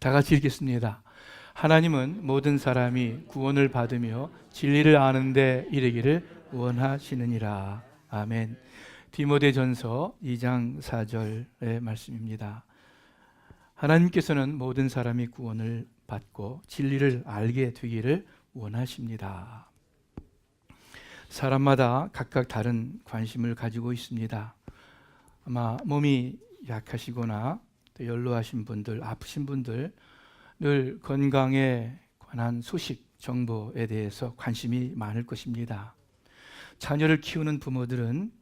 다 같이 읽겠습니다. 하나님은 모든 사람이 구원을 받으며 진리를 아는 데 이르기를 원하시느니라. 아멘. 디모데전서 2장 4절의 말씀입니다. 하나님께서는 모든 사람이 구원을 받고 진리를 알게 되기를 원하십니다. 사람마다 각각 다른 관심을 가지고 있습니다. 아마 몸이 약하시거나 또 연로하신 분들, 아프신 분들, 늘 건강에 관한 소식, 정보에 대해서 관심이 많을 것입니다. 자녀를 키우는 부모들은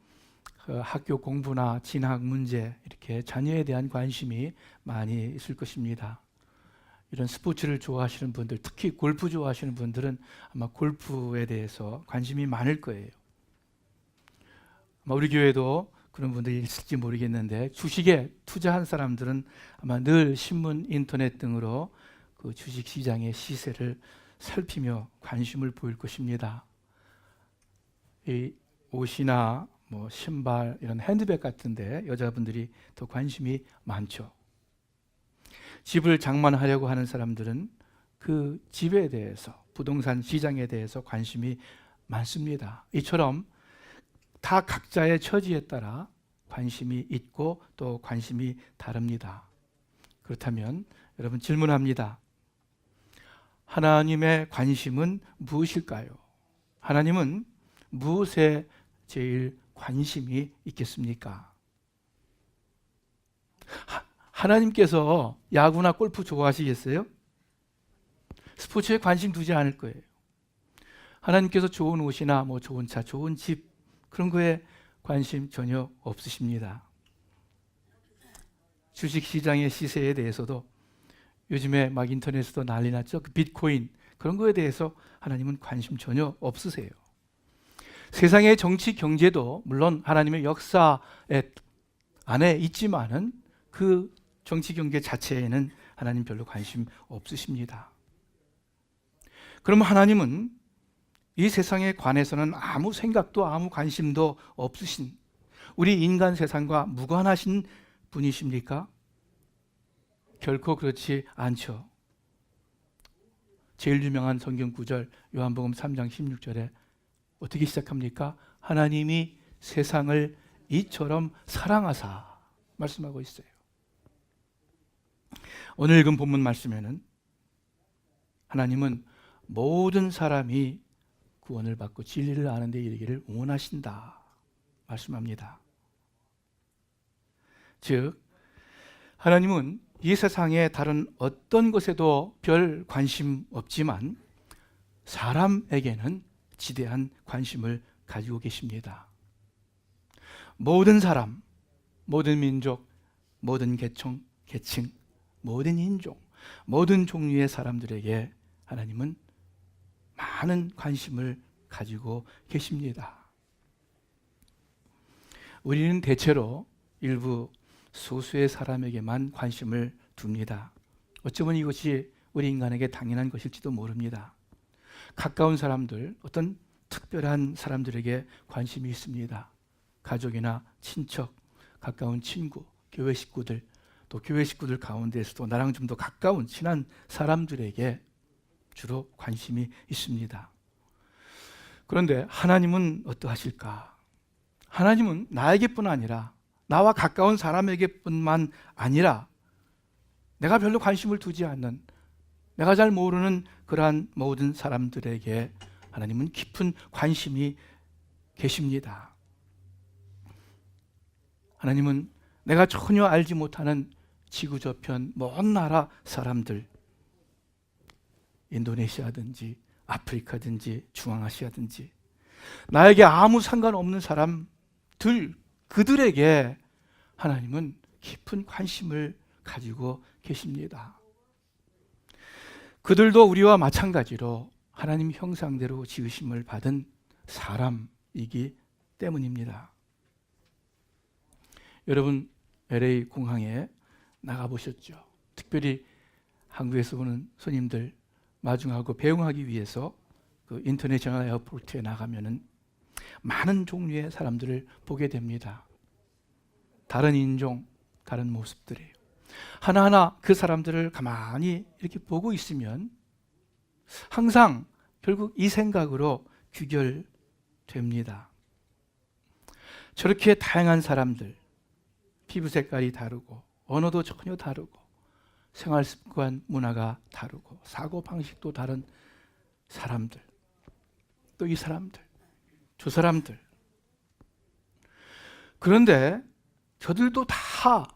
학교 공부나 진학 문제, 이렇게 자녀에 대한 관심이 많이 있을 것입니다. 이런 스포츠를 좋아하시는 분들, 특히 골프 좋아하시는 분들은 아마 골프에 대해서 관심이 많을 거예요. 아마 우리 교회도 그런 분들이 있을지 모르겠는데, 주식에 투자한 사람들은 아마 늘 신문, 인터넷 등으로 그 주식 시장의 시세를 살피며 관심을 보일 것입니다. 이 옷이나 뭐 신발, 이런 핸드백 같은데 여자분들이 더 관심이 많죠. 집을 장만하려고 하는 사람들은 그 집에 대해서, 부동산 시장에 대해서 관심이 많습니다. 이처럼 다 각자의 처지에 따라 관심이 있고 또 관심이 다릅니다. 그렇다면 여러분, 질문합니다. 하나님의 관심은 무엇일까요? 하나님은 무엇에 제일 관심이 있겠습니까? 하나님께서 야구나 골프 좋아하시겠어요? 스포츠에 관심 두지 않을 거예요. 하나님께서 좋은 옷이나 뭐 좋은 차, 좋은 집, 그런 거에 관심 전혀 없으십니다. 주식시장의 시세에 대해서도 요즘에 막 인터넷에도 난리 났죠. 그 비트코인, 그런 거에 대해서 하나님은 관심 전혀 없으세요. 세상의 정치, 경제도 물론 하나님의 역사에 안에 있지만은 그 정치, 경제 자체에는 하나님 별로 관심 없으십니다. 그럼 하나님은 이 세상에 관해서는 아무 생각도 아무 관심도 없으신, 우리 인간 세상과 무관하신 분이십니까? 결코 그렇지 않죠. 제일 유명한 성경 구절 요한복음 3장 16절에 어떻게 시작합니까? 하나님이 세상을 이처럼 사랑하사 말씀하고 있어요. 오늘 읽은 본문 말씀에는 하나님은 모든 사람이 구원을 받고 진리를 아는 데 이르기를 원하신다 말씀합니다. 즉, 하나님은 이 세상의 다른 어떤 것에도 별 관심 없지만 사람에게는 지대한 관심을 가지고 계십니다. 모든 사람, 모든 민족, 모든 계층, 모든 인종, 모든 종류의 사람들에게 하나님은 많은 관심을 가지고 계십니다. 우리는 대체로 일부 소수의 사람에게만 관심을 둡니다. 어쩌면 이것이 우리 인간에게 당연한 것일지도 모릅니다. 가까운 사람들, 어떤 특별한 사람들에게 관심이 있습니다. 가족이나 친척, 가까운 친구, 교회 식구들, 또 교회 식구들 가운데에서도 나랑 좀 더 가까운 친한 사람들에게 주로 관심이 있습니다. 그런데 하나님은 어떠하실까? 하나님은 나에게뿐 아니라 나와 가까운 사람에게뿐만 아니라 내가 별로 관심을 두지 않는, 내가 잘 모르는 그러한 모든 사람들에게 하나님은 깊은 관심이 계십니다. 하나님은 내가 전혀 알지 못하는 지구 저편 먼 나라 사람들, 인도네시아든지 아프리카든지 중앙아시아든지 나에게 아무 상관없는 사람들, 그들에게 하나님은 깊은 관심을 가지고 계십니다. 그들도 우리와 마찬가지로 하나님 형상대로 지으심을 받은 사람이기 때문입니다. 여러분, LA 공항에 나가보셨죠? 특별히 한국에서 오는 손님들 마중하고 배웅하기 위해서 그 인터내셔널 에어포트에 나가면은 많은 종류의 사람들을 보게 됩니다. 다른 인종, 다른 모습들이에요. 하나하나 그 사람들을 가만히 이렇게 보고 있으면 항상 결국 이 생각으로 귀결됩니다. 저렇게 다양한 사람들, 피부 색깔이 다르고 언어도 전혀 다르고 생활 습관, 문화가 다르고 사고 방식도 다른 사람들, 또 이 사람들, 저 사람들. 그런데 저들도 다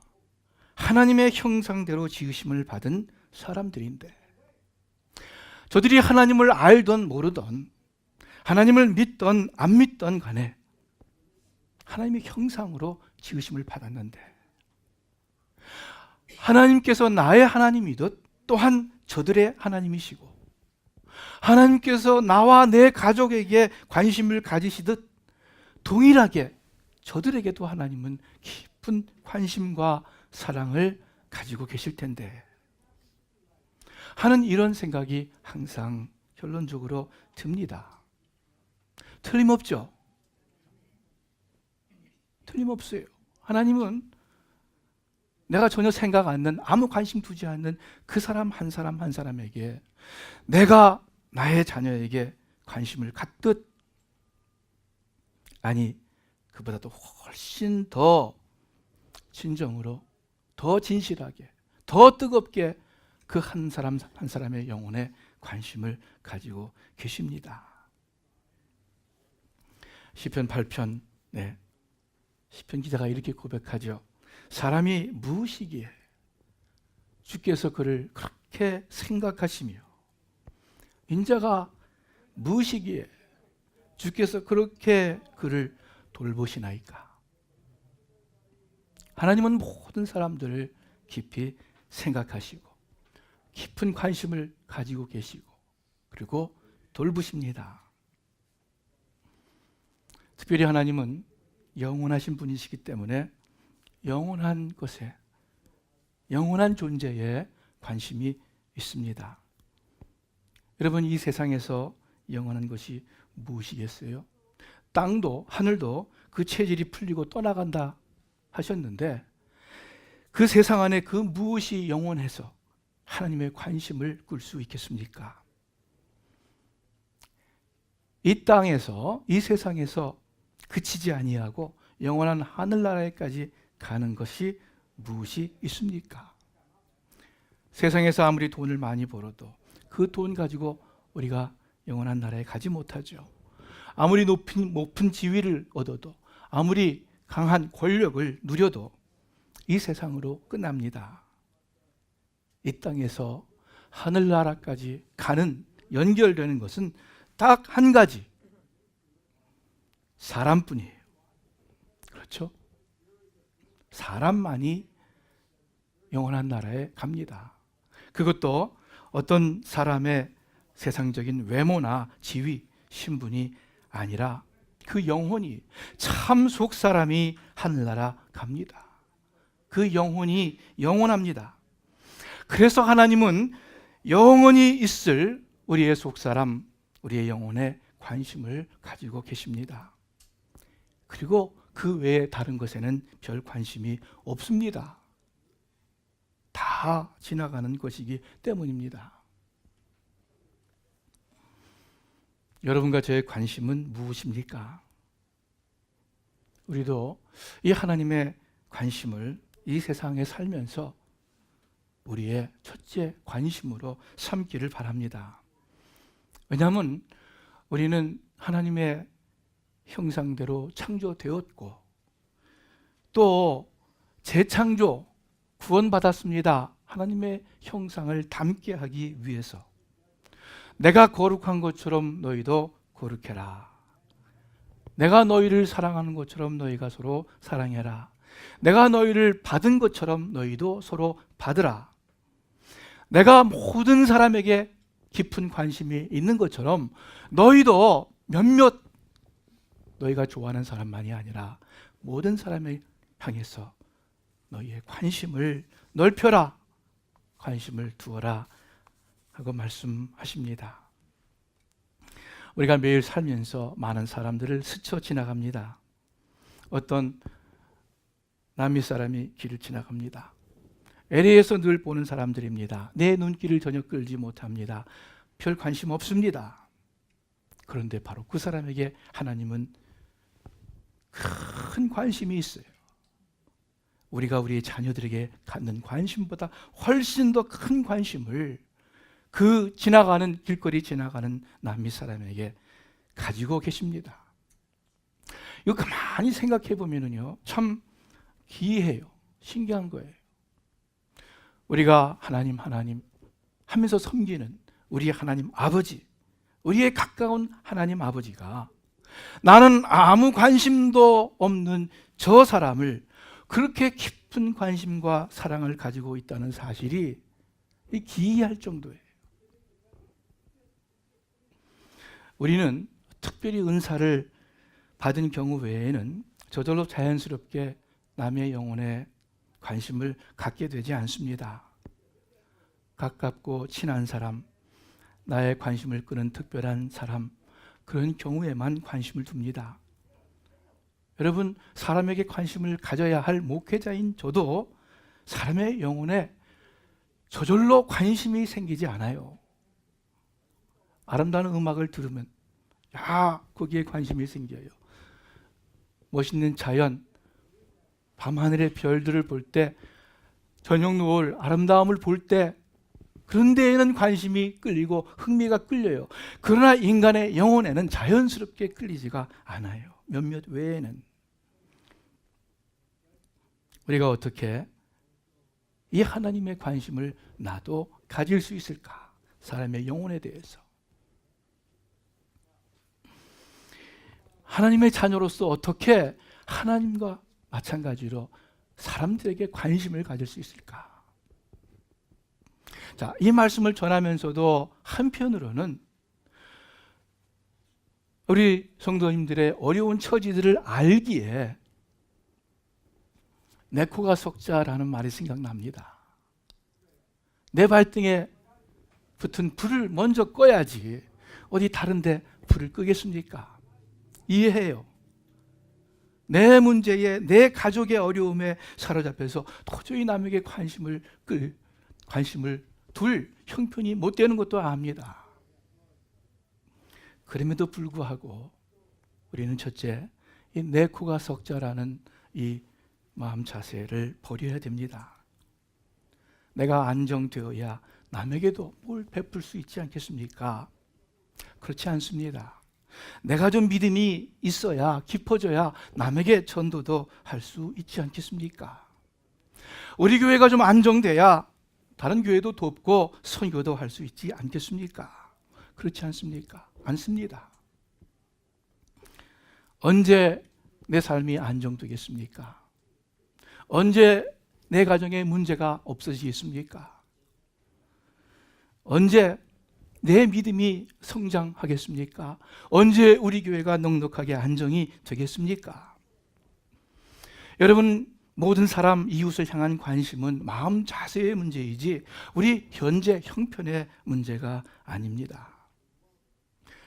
하나님의 형상대로 지으심을 받은 사람들인데, 저들이 하나님을 알던 모르던, 하나님을 믿던 안 믿던 간에 하나님의 형상으로 지으심을 받았는데, 하나님께서 나의 하나님이듯 또한 저들의 하나님이시고, 하나님께서 나와 내 가족에게 관심을 가지시듯 동일하게 저들에게도 하나님은 깊은 관심과 사랑을 가지고 계실 텐데 하는 이런 생각이 항상 결론적으로 듭니다. 틀림없죠? 틀림없어요. 하나님은 내가 전혀 생각 않는, 아무 관심 두지 않는 그 사람 한 사람 한 사람에게 내가 나의 자녀에게 관심을 갖듯, 아니 그보다도 훨씬 더 진정으로, 더 진실하게, 더 뜨겁게 그 한 사람 한 사람의 영혼에 관심을 가지고 계십니다. 시편 8편, 시편 기자가 이렇게 고백하죠. 사람이 무엇이기에 주께서 그를 그렇게 생각하시며, 인자가 무엇이기에 주께서 그렇게 그를 돌보시나이까. 하나님은 모든 사람들을 깊이 생각하시고 깊은 관심을 가지고 계시고 그리고 돌보십니다. 특별히 하나님은 영원하신 분이시기 때문에 영원한 것에, 영원한 존재에 관심이 있습니다. 여러분, 이 세상에서 영원한 것이 무엇이겠어요? 땅도 하늘도 그 체질이 풀리고 떠나간다 하셨는데, 그 세상 안에 그 무엇이 영원해서 하나님의 관심을 끌 수 있겠습니까? 이 땅에서, 이 세상에서 그치지 아니하고 영원한 하늘나라에까지 가는 것이 무엇이 있습니까? 세상에서 아무리 돈을 많이 벌어도 그 돈 가지고 우리가 영원한 나라에 가지 못하죠. 아무리 높은 지위를 얻어도, 아무리 강한 권력을 누려도 이 세상으로 끝납니다. 이 땅에서 하늘나라까지 가는, 연결되는 것은 딱 한 가지, 사람뿐이에요. 그렇죠? 사람만이 영원한 나라에 갑니다. 그것도 어떤 사람의 세상적인 외모나 지위, 신분이 아니라 그 영혼이, 참 속사람이 하늘나라 갑니다. 그 영혼이 영원합니다. 그래서 하나님은 영원히 있을 우리의 속사람, 우리의 영혼에 관심을 가지고 계십니다. 그리고 그 외에 다른 것에는 별 관심이 없습니다. 다 지나가는 것이기 때문입니다. 여러분과 저의 관심은 무엇입니까? 우리도 이 하나님의 관심을 이 세상에 살면서 우리의 첫째 관심으로 삼기를 바랍니다. 왜냐하면 우리는 하나님의 형상대로 창조되었고 또 재창조, 구원받았습니다. 하나님의 형상을 담게 하기 위해서. 내가 거룩한 것처럼 너희도 거룩해라. 내가 너희를 사랑하는 것처럼 너희가 서로 사랑해라. 내가 너희를 받은 것처럼 너희도 서로 받으라. 내가 모든 사람에게 깊은 관심이 있는 것처럼 너희도 몇몇 너희가 좋아하는 사람만이 아니라 모든 사람을 향해서 너희의 관심을 넓혀라, 관심을 두어라 하고 말씀하십니다. 우리가 매일 살면서 많은 사람들을 스쳐 지나갑니다. 어떤 남미 사람이 길을 지나갑니다. LA에서 늘 보는 사람들입니다. 내 눈길을 전혀 끌지 못합니다. 별 관심 없습니다. 그런데 바로 그 사람에게 하나님은 큰 관심이 있어요. 우리가 우리의 자녀들에게 갖는 관심보다 훨씬 더 큰 관심을 그 지나가는 길거리 지나가는 남미 사람에게 가지고 계십니다. 이거 가만히 생각해 보면은요, 참 기이해요. 신기한 거예요. 우리가 하나님 하면서 섬기는 우리 하나님 아버지, 우리의 가까운 하나님 아버지가 나는 아무 관심도 없는 저 사람을 그렇게 깊은 관심과 사랑을 가지고 있다는 사실이 기이할 정도예요. 우리는 특별히 은사를 받은 경우 외에는 저절로 자연스럽게 남의 영혼에 관심을 갖게 되지 않습니다. 가깝고 친한 사람, 나의 관심을 끄는 특별한 사람, 그런 경우에만 관심을 둡니다. 여러분, 사람에게 관심을 가져야 할 목회자인 저도 사람의 영혼에 저절로 관심이 생기지 않아요. 아름다운 음악을 들으면 거기에 관심이 생겨요. 멋있는 자연, 밤하늘의 별들을 볼 때, 저녁 노을 아름다움을 볼 때 그런 데에는 관심이 끌리고 흥미가 끌려요. 그러나 인간의 영혼에는 자연스럽게 끌리지가 않아요. 몇몇 외에는. 우리가 어떻게 이 하나님의 관심을 나도 가질 수 있을까? 사람의 영혼에 대해서. 하나님의 자녀로서 어떻게 하나님과 마찬가지로 사람들에게 관심을 가질 수 있을까? 자, 이 말씀을 전하면서도 한편으로는 우리 성도님들의 어려운 처지들을 알기에 내 코가 석자라는 말이 생각납니다. 내 발등에 붙은 불을 먼저 꺼야지 어디 다른 데 불을 끄겠습니까? 이해해요. 내 문제에, 내 가족의 어려움에 사로잡혀서 도저히 남에게 관심을 둘 형편이 못 되는 것도 압니다. 그럼에도 불구하고 우리는 첫째, 이 내 코가 석자라는 이 마음 자세를 버려야 됩니다. 내가 안정되어야 남에게도 뭘 베풀 수 있지 않겠습니까? 그렇지 않습니다. 내가 좀 믿음이 있어야, 깊어져야 남에게 전도도 할 수 있지 않겠습니까? 우리 교회가 좀 안정돼야 다른 교회도 돕고 선교도 할 수 있지 않겠습니까? 그렇지 않습니까? 않습니다. 언제 내 삶이 안정되겠습니까? 언제 내 가정에 문제가 없어지겠습니까? 언제 내 믿음이 성장하겠습니까? 언제 우리 교회가 넉넉하게 안정이 되겠습니까? 여러분, 모든 사람 이웃을 향한 관심은 마음 자세의 문제이지 우리 현재 형편의 문제가 아닙니다.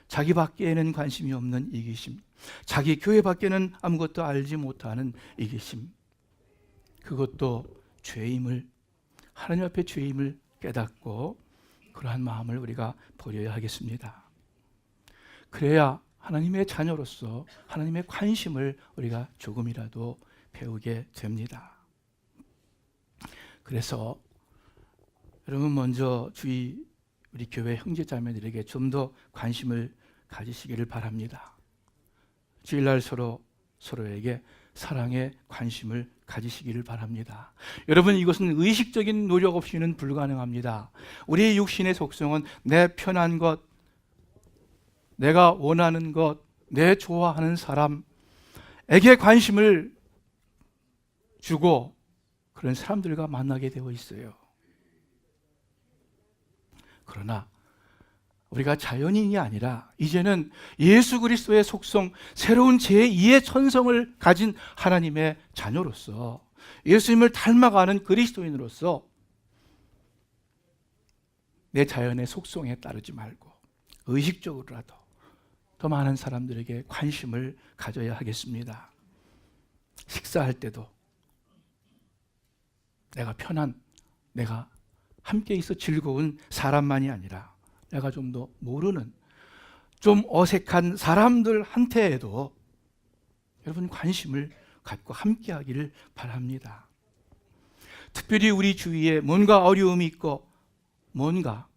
자기 밖에는 관심이 없는 이기심, 자기 교회 밖에는 아무것도 알지 못하는 이기심, 그것도 죄임을, 하나님 앞에 죄임을 깨닫고 그러한 마음을 우리가 버려야 하겠습니다. 그래야 하나님의 자녀로서 하나님의 관심을 우리가 조금이라도 배우게 됩니다. 그래서 여러분, 먼저 우리 교회 형제자매들에게 좀 더 관심을 가지시기를 바랍니다. 주일날 서로에게 사랑에 관심을 가지시기를 바랍니다. 여러분, 이것은 의식적인 노력 없이는 불가능합니다. 우리의 육신의 속성은 내 편한 것, 내가 원하는 것, 내 좋아하는 사람에게 관심을 주고 그런 사람들과 만나게 되어 있어요. 그러나 우리가 자연인이 아니라 이제는 예수 그리스도의 속성, 새로운 제2의 천성을 가진 하나님의 자녀로서, 예수님을 닮아가는 그리스도인으로서 내 자연의 속성에 따르지 말고 의식적으로라도 더 많은 사람들에게 관심을 가져야 하겠습니다. 식사할 때도 내가 편한 내가 함께 있어 즐거운 사람만이 아니라 내가 좀 더 모르는 좀 어색한 사람들한테에도 여러분 관심을 갖고 함께 하기를 바랍니다. 특별히 우리 주위에 뭔가 어려움이 있고 뭔가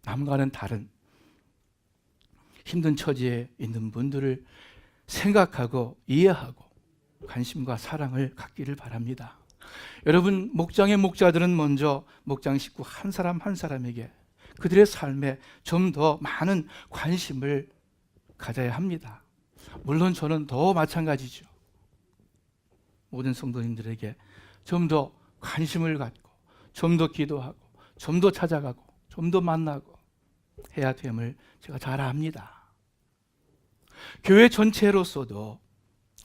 남과는 다른 힘든 처지에 있는 분들을 생각하고 이해하고 관심과 사랑을 갖기를 바랍니다. 여러분, 목장의 목자들은 먼저 목장 식구 한 사람 한 사람에게 그들의 삶에 좀 더 많은 관심을 가져야 합니다. 물론 저는 더 마찬가지죠. 모든 성도님들에게 좀 더 관심을 갖고 좀 더 기도하고 좀 더 찾아가고 좀 더 만나고 해야 됨을 제가 잘 압니다. 교회 전체로서도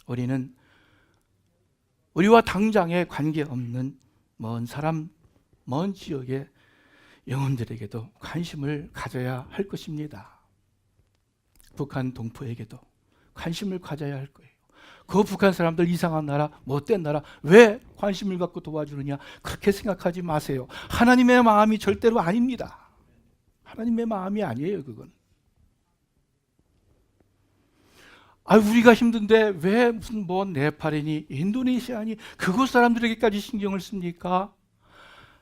우리는 우리와 당장에 관계없는 먼 사람, 먼 지역의 영혼들에게도 관심을 가져야 할 것입니다. 북한 동포에게도 관심을 가져야 할 거예요. 그 북한 사람들 이상한 나라, 못된 나라 왜 관심을 갖고 도와주느냐, 그렇게 생각하지 마세요. 하나님의 마음이 절대로 아닙니다. 하나님의 마음이 아니에요. 그건 우리가 힘든데 왜 무슨 뭐 네팔이니 인도네시아니 그곳 사람들에게까지 신경을 씁니까?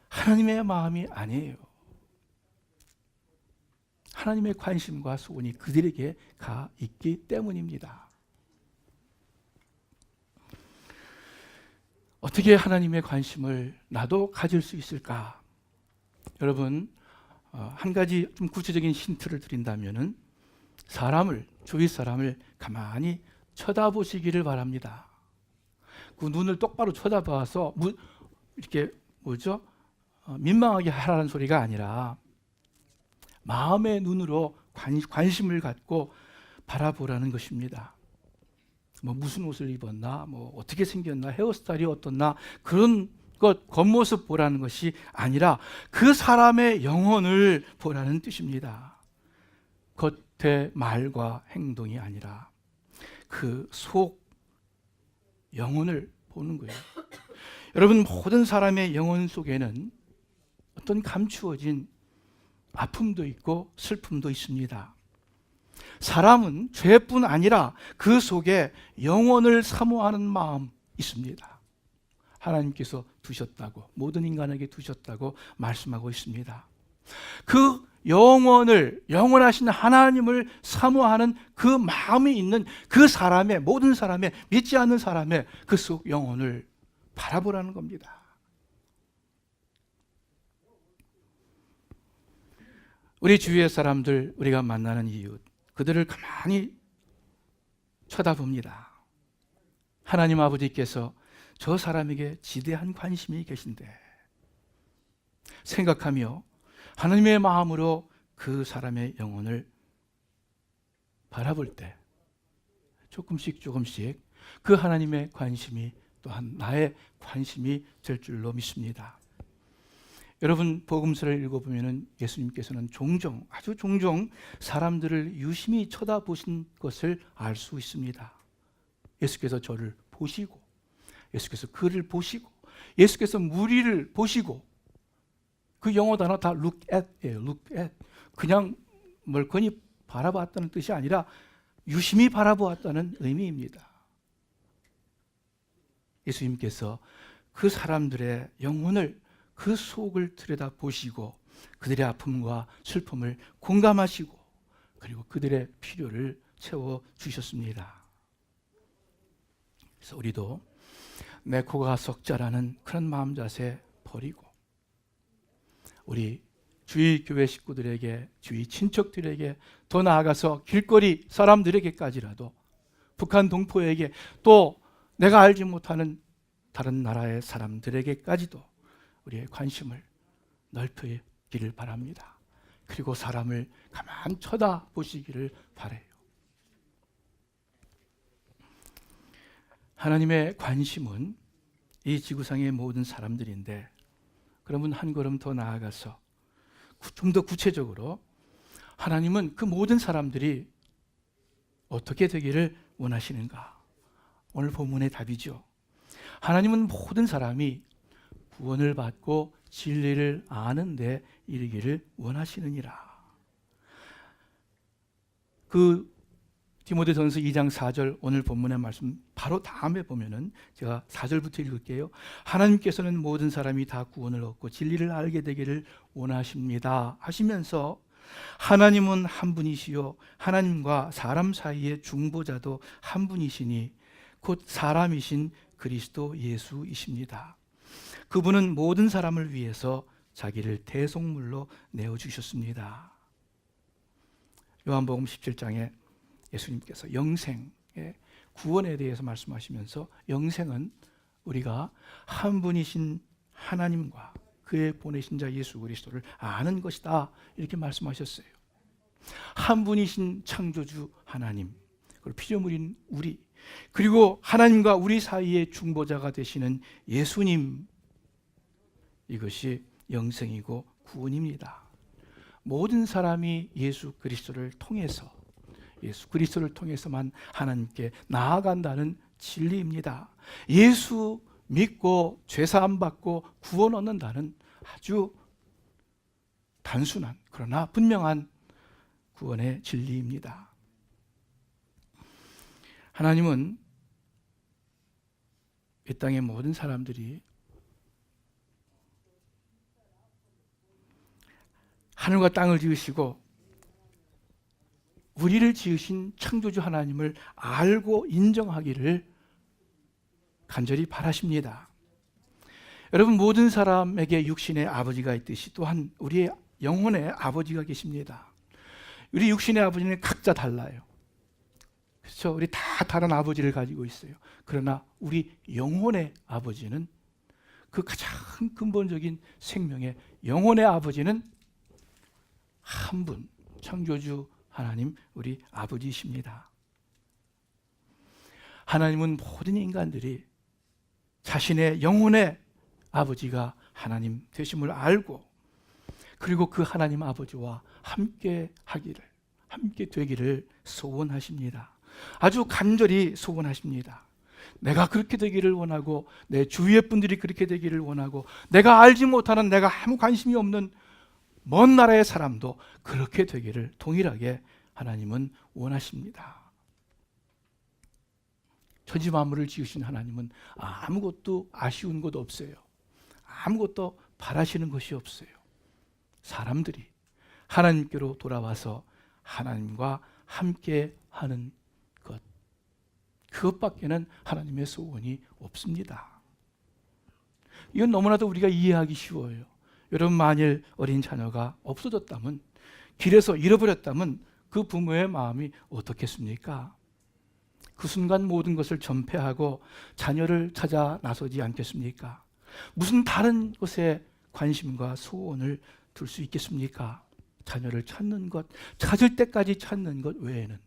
하나님의 마음이 아니에요. 하나님의 관심과 소원이 그들에게 가 있기 때문입니다. 어떻게 하나님의 관심을 나도 가질 수 있을까? 여러분, 한 가지 좀 구체적인 힌트를 드린다면은 주위 사람을 가만히 쳐다보시기를 바랍니다. 그 눈을 똑바로 쳐다봐서 이렇게 민망하게 하라는 소리가 아니라 마음의 눈으로 관심을 갖고 바라보라는 것입니다. 무슨 옷을 입었나, 어떻게 생겼나, 헤어스타일이 어떻나, 그런 것 겉모습 보라는 것이 아니라 그 사람의 영혼을 보라는 뜻입니다. 겉의 말과 행동이 아니라 그 속 영혼을 보는 거예요. 여러분, 모든 사람의 영혼 속에는 어떤 감추어진 아픔도 있고 슬픔도 있습니다. 사람은 죄뿐 아니라 그 속에 영혼을 사모하는 마음 있습니다. 하나님께서 두셨다고, 모든 인간에게 두셨다고 말씀하고 있습니다. 그 영원하신 하나님을 사모하는 그 마음이 있는 그 사람의, 모든 사람의, 믿지 않는 사람의 그 속 영혼을 바라보라는 겁니다. 우리 주위의 사람들, 우리가 만나는 이웃, 그들을 가만히 쳐다봅니다. 하나님 아버지께서 저 사람에게 지대한 관심이 계신데 생각하며 하나님의 마음으로 그 사람의 영혼을 바라볼 때 조금씩 그 하나님의 관심이 또한 나의 관심이 될 줄로 믿습니다. 여러분, 복음서를 읽어보면 예수님께서는 아주 종종 사람들을 유심히 쳐다보신 것을 알 수 있습니다. 예수께서 저를 보시고, 예수께서 그를 보시고, 예수께서 무리를 보시고, 그 영어 단어 다 look at예요. look at. 그냥 멀거니 바라봤다는 뜻이 아니라 유심히 바라보았다는 의미입니다. 예수님께서 그 사람들의 영혼을, 그 속을 들여다보시고 그들의 아픔과 슬픔을 공감하시고 그리고 그들의 필요를 채워주셨습니다. 그래서 우리도 내 코가 석자라는 그런 마음 자세 버리고 우리 주위 교회 식구들에게, 주위 친척들에게, 더 나아가서 길거리 사람들에게까지라도, 북한 동포에게, 또 내가 알지 못하는 다른 나라의 사람들에게까지도 우리의 관심을 넓히기를 바랍니다. 그리고 사람을 가만 쳐다보시기를 바라요. 하나님의 관심은 이 지구상의 모든 사람들인데, 그러면 한 걸음 더 나아가서 좀 더 구체적으로 하나님은 그 모든 사람들이 어떻게 되기를 원하시는가? 오늘 본문의 답이죠. 하나님은 모든 사람이 구원을 받고 진리를 아는 데 이르기를 원하시느니라. 그 디모데전서 2장 4절 오늘 본문의 말씀 바로 다음에 보면은 제가 4절부터 읽을게요. 하나님께서는 모든 사람이 다 구원을 얻고 진리를 알게 되기를 원하십니다 하시면서 하나님은 한 분이시요 하나님과 사람 사이의 중보자도 한 분이시니 곧 사람이신 그리스도 예수이십니다. 그분은 모든 사람을 위해서 자기를 대속물로 내어주셨습니다. 요한복음 17장에 예수님께서 영생의 구원에 대해서 말씀하시면서 영생은 우리가 한 분이신 하나님과 그의 보내신 자 예수 그리스도를 아는 것이다 이렇게 말씀하셨어요. 한 분이신 창조주 하나님, 그리고 피조물인 우리, 그리고 하나님과 우리 사이의 중보자가 되시는 예수님, 이것이 영생이고 구원입니다. 모든 사람이 예수 그리스도를 통해서만 하나님께 나아간다는 진리입니다. 예수 믿고 죄사함 받고 구원 얻는다는 아주 단순한 그러나 분명한 구원의 진리입니다. 하나님은 이 땅의 모든 사람들이 하늘과 땅을 지으시고 우리를 지으신 창조주 하나님을 알고 인정하기를 간절히 바라십니다. 여러분, 모든 사람에게 육신의 아버지가 있듯이 또한 우리의 영혼의 아버지가 계십니다. 우리 육신의 아버지는 각자 달라요. 그렇죠? 우리 다 다른 아버지를 가지고 있어요. 그러나 우리 영혼의 아버지는, 그 가장 근본적인 생명의 영혼의 아버지는 한 분, 창조주 하나님, 우리 아버지이십니다. 하나님은 모든 인간들이 자신의 영혼의 아버지가 하나님 되심을 알고, 그리고 그 하나님 아버지와 함께 하기를, 함께 되기를 소원하십니다. 아주 간절히 소원하십니다. 내가 그렇게 되기를 원하고, 내 주위의 분들이 그렇게 되기를 원하고, 내가 알지 못하는, 내가 아무 관심이 없는 먼 나라의 사람도 그렇게 되기를 동일하게 하나님은 원하십니다. 천지 만물을 지으신 하나님은 아무것도 아쉬운 것 없어요. 아무것도 바라시는 것이 없어요. 사람들이 하나님께로 돌아와서 하나님과 함께 하는 것, 그것밖에는 하나님의 소원이 없습니다. 이건 너무나도 우리가 이해하기 쉬워요. 여러분, 만일 어린 자녀가 없어졌다면, 길에서 잃어버렸다면 그 부모의 마음이 어떻겠습니까? 그 순간 모든 것을 전폐하고 자녀를 찾아 나서지 않겠습니까? 무슨 다른 것에 관심과 소원을 둘 수 있겠습니까? 자녀를 찾는 것, 찾을 때까지 찾는 것 외에는.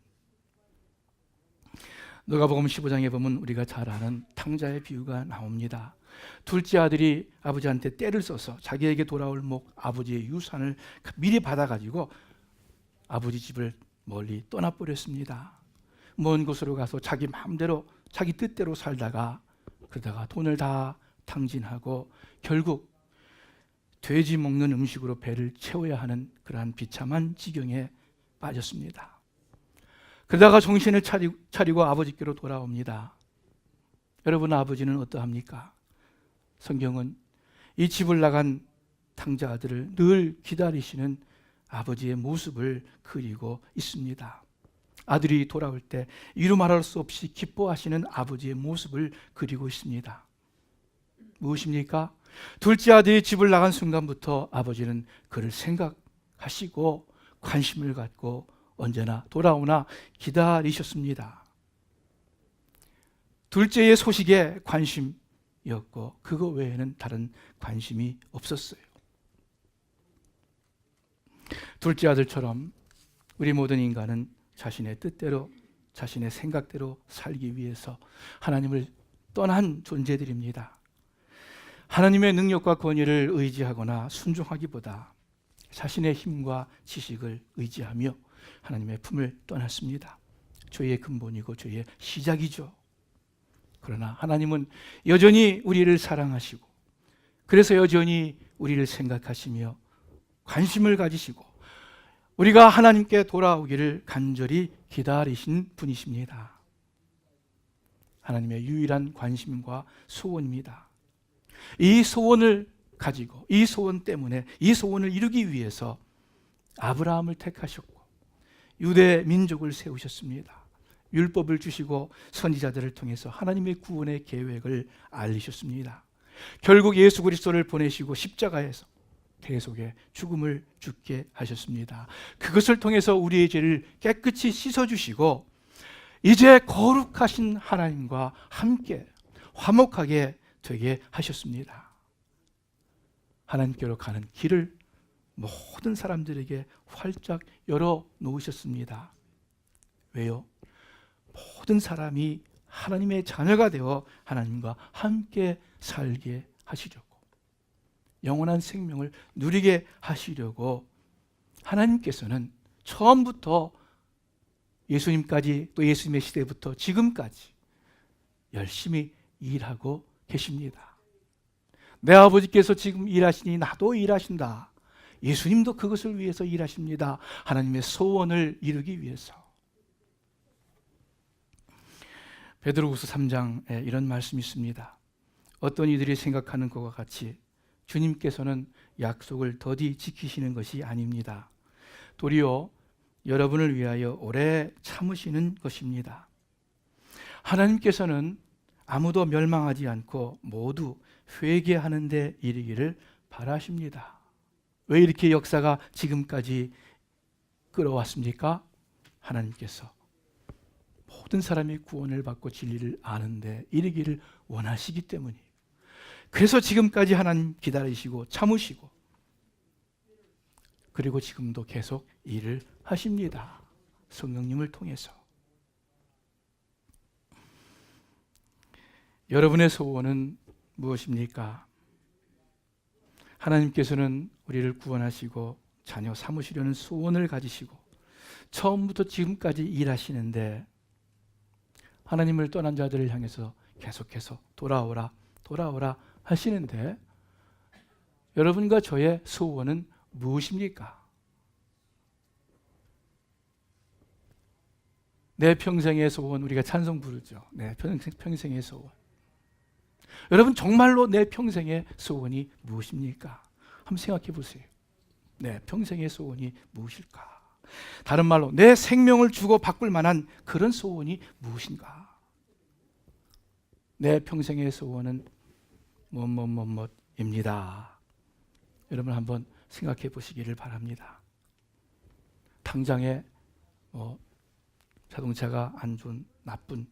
누가복음 15장에 보면 우리가 잘 아는 탕자의 비유가 나옵니다. 둘째 아들이 아버지한테 떼를 써서 자기에게 돌아올 아버지의 유산을 미리 받아가지고 아버지 집을 멀리 떠나버렸습니다. 먼 곳으로 가서 자기 마음대로, 자기 뜻대로 살다가, 그러다가 돈을 다 탕진하고 결국 돼지 먹는 음식으로 배를 채워야 하는 그러한 비참한 지경에 빠졌습니다. 그러다가 정신을 차리고 아버지께로 돌아옵니다. 여러분, 아버지는 어떠합니까? 성경은 이 집을 나간 탕자 아들을 늘 기다리시는 아버지의 모습을 그리고 있습니다. 아들이 돌아올 때 이루 말할 수 없이 기뻐하시는 아버지의 모습을 그리고 있습니다. 무엇입니까? 둘째 아들이 집을 나간 순간부터 아버지는 그를 생각하시고 관심을 갖고 언제나 돌아오나 기다리셨습니다. 둘째의 소식에 관심이었고 그거 외에는 다른 관심이 없었어요. 둘째 아들처럼 우리 모든 인간은 자신의 뜻대로, 자신의 생각대로 살기 위해서 하나님을 떠난 존재들입니다. 하나님의 능력과 권위를 의지하거나 순종하기보다 자신의 힘과 지식을 의지하며 하나님의 품을 떠났습니다. 죄의 근본이고 죄의 시작이죠. 그러나 하나님은 여전히 우리를 사랑하시고, 그래서 여전히 우리를 생각하시며 관심을 가지시고 우리가 하나님께 돌아오기를 간절히 기다리신 분이십니다. 하나님의 유일한 관심과 소원입니다. 이 소원을 가지고 이 소원 때문에 이 소원을 이루기 위해서 아브라함을 택하셨고 유대 민족을 세우셨습니다. 율법을 주시고 선지자들을 통해서 하나님의 구원의 계획을 알리셨습니다. 결국 예수 그리스도를 보내시고 십자가에서 대속의 죽음을 죽게 하셨습니다. 그것을 통해서 우리의 죄를 깨끗이 씻어주시고 이제 거룩하신 하나님과 함께 화목하게 되게 하셨습니다. 하나님께로 가는 길을 모든 사람들에게 활짝 열어 놓으셨습니다. 왜요? 모든 사람이 하나님의 자녀가 되어 하나님과 함께 살게 하시려고, 영원한 생명을 누리게 하시려고 하나님께서는 처음부터 예수님까지 또 예수님의 시대부터 지금까지 열심히 일하고 계십니다. 내 아버지께서 지금 일하시니 나도 일하신다. 예수님도 그것을 위해서 일하십니다. 하나님의 소원을 이루기 위해서. 베드로후서 3장에 이런 말씀이 있습니다. 어떤 이들이 생각하는 것과 같이 주님께서는 약속을 더디 지키시는 것이 아닙니다. 도리어 여러분을 위하여 오래 참으시는 것입니다. 하나님께서는 아무도 멸망하지 않고 모두 회개하는 데 이르기를 바라십니다. 왜 이렇게 역사가 지금까지 끌어왔습니까? 하나님께서 모든 사람이 구원을 받고 진리를 아는데 이르기를 원하시기 때문이에요. 그래서 지금까지 하나님 기다리시고 참으시고 그리고 지금도 계속 일을 하십니다. 성령님을 통해서. 여러분의 소원은 무엇입니까? 하나님께서는 우리를 구원하시고 자녀 삼으시려는 소원을 가지시고 처음부터 지금까지 일하시는데 하나님을 떠난 자들을 향해서 계속해서 돌아오라 돌아오라 하시는데 여러분과 저의 소원은 무엇입니까? 내 평생의 소원, 우리가 찬송 부르죠. 내 평생의 소원. 여러분 정말로 내 평생의 소원이 무엇입니까? 한번 생각해 보세요. 내 평생의 소원이 무엇일까? 다른 말로 내 생명을 주고 바꿀 만한 그런 소원이 무엇인가? 내 평생의 소원은 뭐뭐뭐뭐입니다. 여러분 한번 생각해 보시기를 바랍니다. 당장에 자동차가 안 좋은 나쁜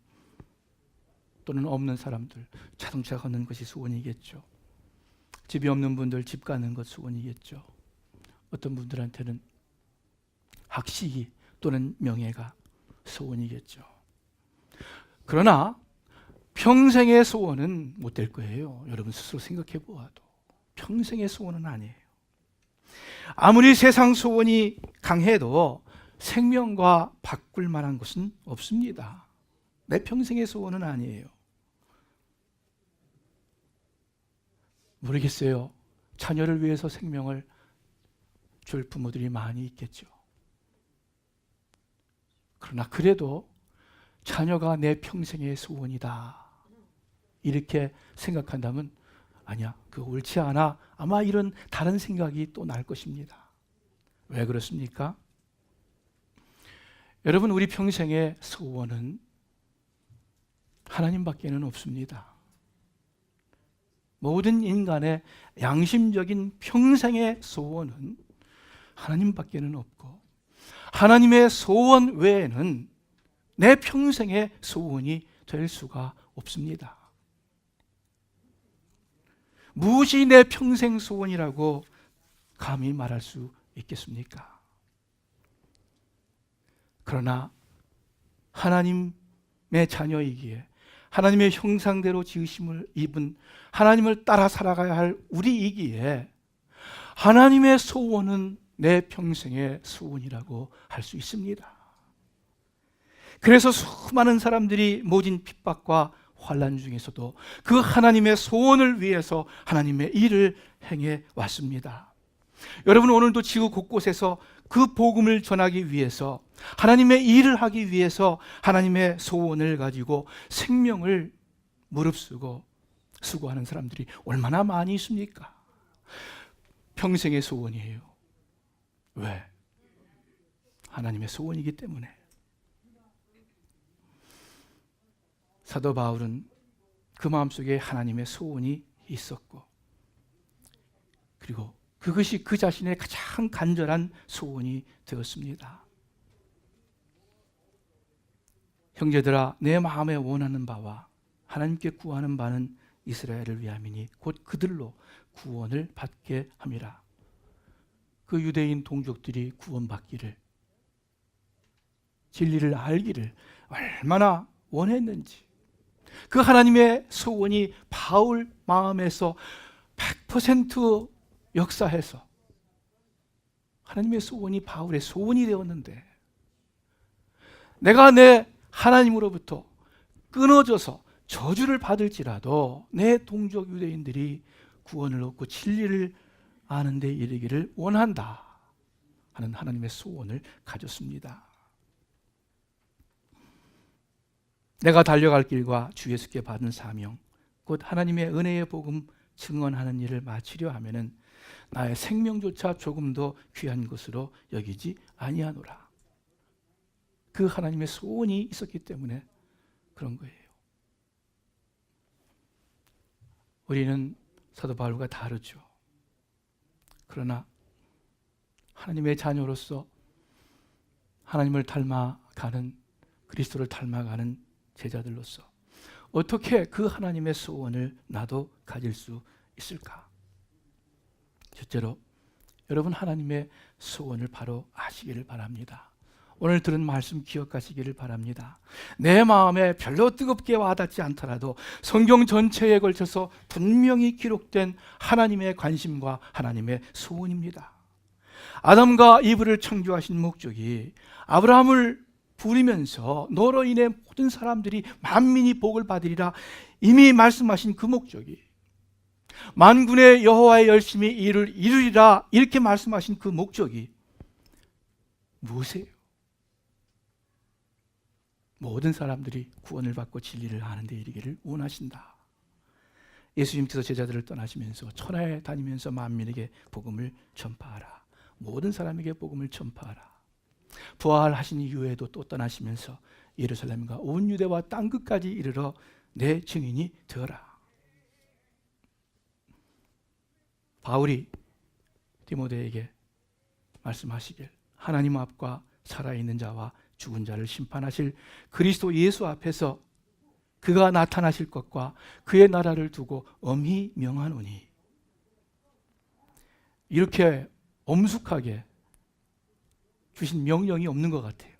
또는 없는 사람들 자동차 갖는 것이 소원이겠죠. 집이 없는 분들 집 갖는 것 소원이겠죠. 어떤 분들한테는 학식이 또는 명예가 소원이겠죠. 그러나 평생의 소원은 못 될 거예요. 여러분 스스로 생각해 보아도 평생의 소원은 아니에요. 아무리 세상 소원이 강해도 생명과 바꿀 만한 것은 없습니다. 내 평생의 소원은 아니에요. 모르겠어요. 자녀를 위해서 생명을 줄 부모들이 많이 있겠죠. 그러나 그래도 자녀가 내 평생의 소원이다 이렇게 생각한다면 아니야, 그거 옳지 않아. 아마 이런 다른 생각이 또 날 것입니다. 왜 그렇습니까? 여러분 우리 평생의 소원은 하나님밖에는 없습니다. 모든 인간의 양심적인 평생의 소원은 하나님밖에는 없고 하나님의 소원 외에는 내 평생의 소원이 될 수가 없습니다. 무엇이 내 평생 소원이라고 감히 말할 수 있겠습니까? 그러나 하나님의 자녀이기에 하나님의 형상대로 지으심을 입은 하나님을 따라 살아가야 할 우리이기에 하나님의 소원은 내 평생의 소원이라고 할 수 있습니다. 그래서 수많은 사람들이 모진 핍박과 환난 중에서도 그 하나님의 소원을 위해서 하나님의 일을 행해 왔습니다. 여러분, 오늘도 지구 곳곳에서 그 복음을 전하기 위해서, 하나님의 일을 하기 위해서 하나님의 소원을 가지고 생명을 무릅쓰고 수고하는 사람들이 얼마나 많이 있습니까? 평생의 소원이에요. 왜? 하나님의 소원이기 때문에. 사도 바울은 그 마음속에 하나님의 소원이 있었고, 그리고 그것이 그 자신의 가장 간절한 소원이 되었습니다. 형제들아, 내 마음에 원하는 바와 하나님께 구하는 바는 이스라엘을 위함이니 곧 그들로 구원을 받게 함이라. 그 유대인 동족들이 구원받기를, 진리를 알기를 얼마나 원했는지, 그 하나님의 소원이 바울 마음에서 100% 역사해서 하나님의 소원이 바울의 소원이 되었는데, 내가 내 하나님으로부터 끊어져서 저주를 받을지라도 내 동족 유대인들이 구원을 얻고 진리를 아는 데 이르기를 원한다 하는 하나님의 소원을 가졌습니다. 내가 달려갈 길과 주 예수께 받은 사명, 곧 하나님의 은혜의 복음 증언하는 일을 마치려 하면은 나의 생명조차 조금도 귀한 것으로 여기지 아니하노라. 그 하나님의 소원이 있었기 때문에 그런 거예요. 우리는 사도 바울과 다르죠. 그러나 하나님의 자녀로서 하나님을 닮아가는, 그리스도를 닮아가는 제자들로서 어떻게 그 하나님의 소원을 나도 가질 수 있을까? 첫째로, 여러분 하나님의 소원을 바로 아시기를 바랍니다. 오늘 들은 말씀 기억하시기를 바랍니다. 내 마음에 별로 뜨겁게 와닿지 않더라도 성경 전체에 걸쳐서 분명히 기록된 하나님의 관심과 하나님의 소원입니다. 아담과 이브를 창조하신 목적이 아브라함을 부리면서 너로 인해 모든 사람들이 만민이 복을 받으리라 이미 말씀하신 그 목적이, 만군의 여호와의 열심히 일을 이루리라 이렇게 말씀하신 그 목적이 무엇이에요? 모든 사람들이 구원을 받고 진리를 아는 데 이르기를 원하신다. 예수님께서 제자들을 떠나시면서 천하에 다니면서 만민에게 복음을 전파하라. 모든 사람에게 복음을 전파하라. 부활하신 이후에도 또 떠나시면서 예루살렘과 온 유대와 땅끝까지 이르러 내 증인이 되어라. 바울이 디모데에게 말씀하시길, 하나님 앞과 살아있는 자와 죽은 자를 심판하실 그리스도 예수 앞에서 그가 나타나실 것과 그의 나라를 두고 엄히 명하노니. 이렇게 엄숙하게 주신 명령이 없는 것 같아요.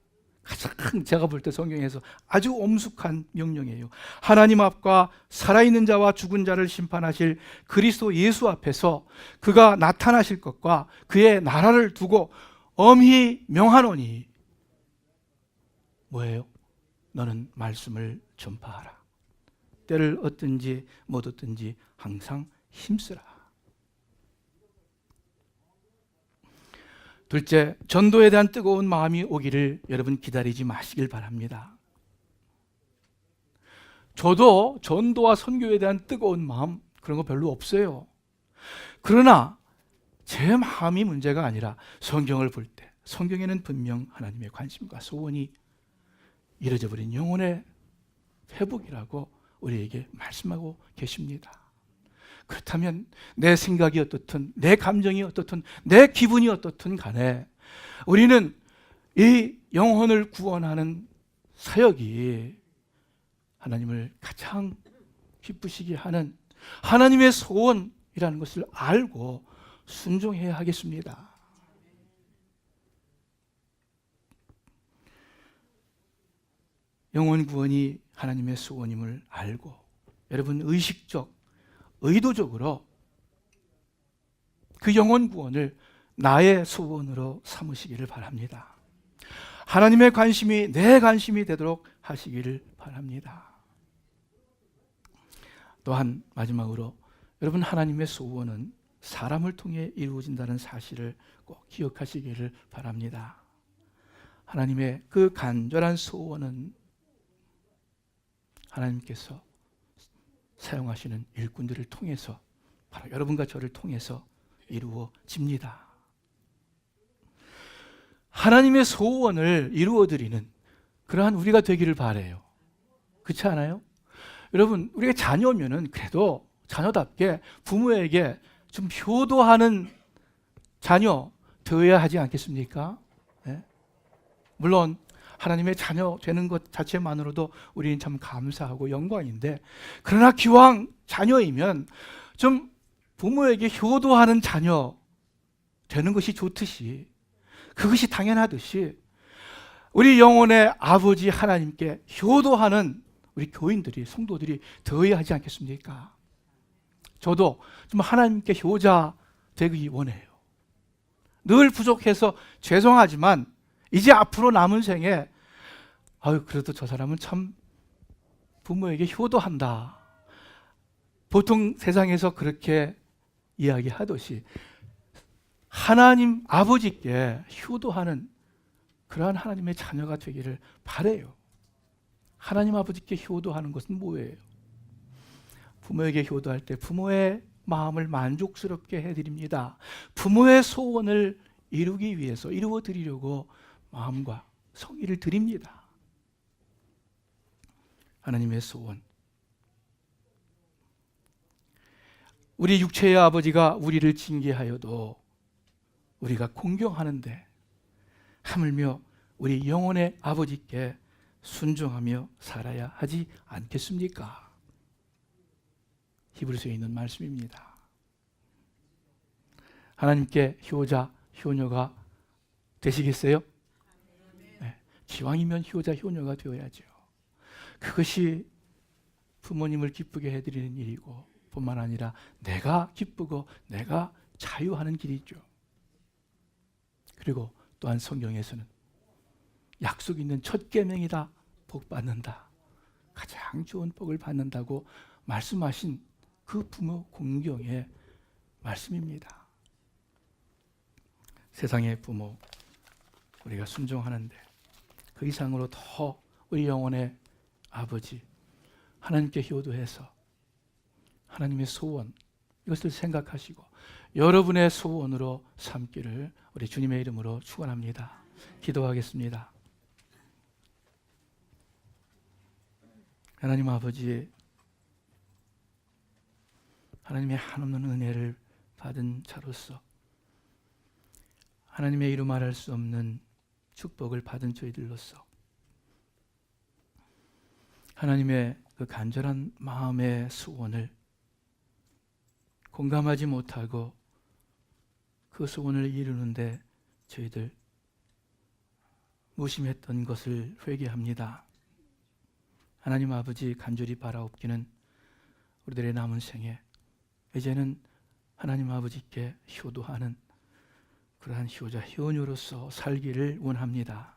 가장 제가 볼 때 성경에서 아주 엄숙한 명령이에요. 하나님 앞과 살아있는 자와 죽은 자를 심판하실 그리스도 예수 앞에서 그가 나타나실 것과 그의 나라를 두고 엄히 명하노니. 뭐예요? 너는 말씀을 전파하라. 때를 얻든지 못 얻든지 항상 힘쓰라. 둘째, 전도에 대한 뜨거운 마음이 오기를 여러분 기다리지 마시길 바랍니다. 저도 전도와 선교에 대한 뜨거운 마음 그런 거 별로 없어요. 그러나 제 마음이 문제가 아니라 성경을 볼 때 성경에는 분명 하나님의 관심과 소원이 이루어져 버린 영혼의 회복이라고 우리에게 말씀하고 계십니다. 그렇다면 내 생각이 어떻든 내 감정이 어떻든 내 기분이 어떻든 간에 우리는 이 영혼을 구원하는 사역이 하나님을 가장 기쁘시게 하는 하나님의 소원이라는 것을 알고 순종해야 하겠습니다. 영혼 구원이 하나님의 소원임을 알고 여러분 의식적, 의도적으로 그 영혼 구원을 나의 소원으로 삼으시기를 바랍니다. 하나님의 관심이 내 관심이 되도록 하시기를 바랍니다. 또한 마지막으로 여러분, 하나님의 소원은 사람을 통해 이루어진다는 사실을 꼭 기억하시기를 바랍니다. 하나님의 그 간절한 소원은 하나님께서 사용하시는 일꾼들을 통해서, 바로 여러분과 저를 통해서 이루어집니다. 하나님의 소원을 이루어드리는 그러한 우리가 되기를 바라요. 그렇지 않아요? 여러분, 우리가 자녀면은 그래도 자녀답게 부모에게 좀 효도하는 자녀 되어야 하지 않겠습니까? 네? 물론 하나님의 자녀 되는 것 자체만으로도 우리는 참 감사하고 영광인데, 그러나 기왕 자녀이면 좀 부모에게 효도하는 자녀 되는 것이 좋듯이, 그것이 당연하듯이 우리 영혼의 아버지 하나님께 효도하는 우리 교인들이, 성도들이 되어야 하지 않겠습니까? 저도 좀 하나님께 효자 되기 원해요. 늘 부족해서 죄송하지만 이제 앞으로 남은 생에 그래도 저 사람은 참 부모에게 효도한다. 보통 세상에서 그렇게 이야기하듯이 하나님 아버지께 효도하는 그러한 하나님의 자녀가 되기를 바라요. 하나님 아버지께 효도하는 것은 뭐예요? 부모에게 효도할 때 부모의 마음을 만족스럽게 해드립니다. 부모의 소원을 이루기 위해서, 이루어드리려고 마음과 성의를 드립니다. 하나님의 소원. 우리 육체의 아버지가 우리를 징계하여도 우리가 공경하는데 하물며 우리 영혼의 아버지께 순종하며 살아야 하지 않겠습니까? 히브리서에 있는 말씀입니다. 하나님께 효자, 효녀가 되시겠어요? 네. 기왕이면 효자, 효녀가 되어야죠. 그것이 부모님을 기쁘게 해드리는 일이고, 뿐만 아니라 내가 기쁘고 내가 자유하는 길이죠. 그리고 또한 성경에서는 약속 있는 첫 계명이다, 복 받는다, 가장 좋은 복을 받는다고 말씀하신 그 부모 공경의 말씀입니다. 세상의 부모 우리가 순종하는데 그 이상으로 더 우리 영혼의 아버지 하나님께 효도해서 하나님의 소원, 이것을 생각하시고 여러분의 소원으로 삼기를 우리 주님의 이름으로 축원합니다. 기도하겠습니다. 하나님 아버지, 하나님의 한없는 은혜를 받은 자로서 하나님의 이루 말할 수 없는 축복을 받은 저희들로서 하나님의 그 간절한 마음의 소원을 공감하지 못하고 그 소원을 이루는데 저희들 무심했던 것을 회개합니다. 하나님 아버지, 간절히 바라옵기는 우리들의 남은 생에 이제는 하나님 아버지께 효도하는 그러한 효자, 효녀로서 살기를 원합니다.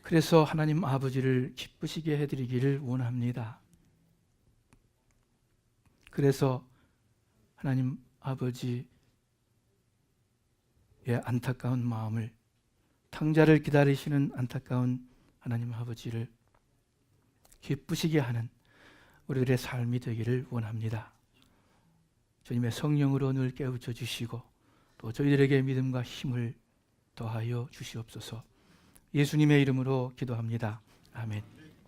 그래서 하나님 아버지를 기쁘시게 해드리기를 원합니다. 그래서 하나님 아버지의 안타까운 마음을, 탕자를 기다리시는 안타까운 하나님 아버지를 기쁘시게 하는 우리들의 삶이 되기를 원합니다. 주님의 성령으로 늘 깨우쳐 주시고 또 저희들에게 믿음과 힘을 더하여 주시옵소서. 예수님의 이름으로 기도합니다. 아멘.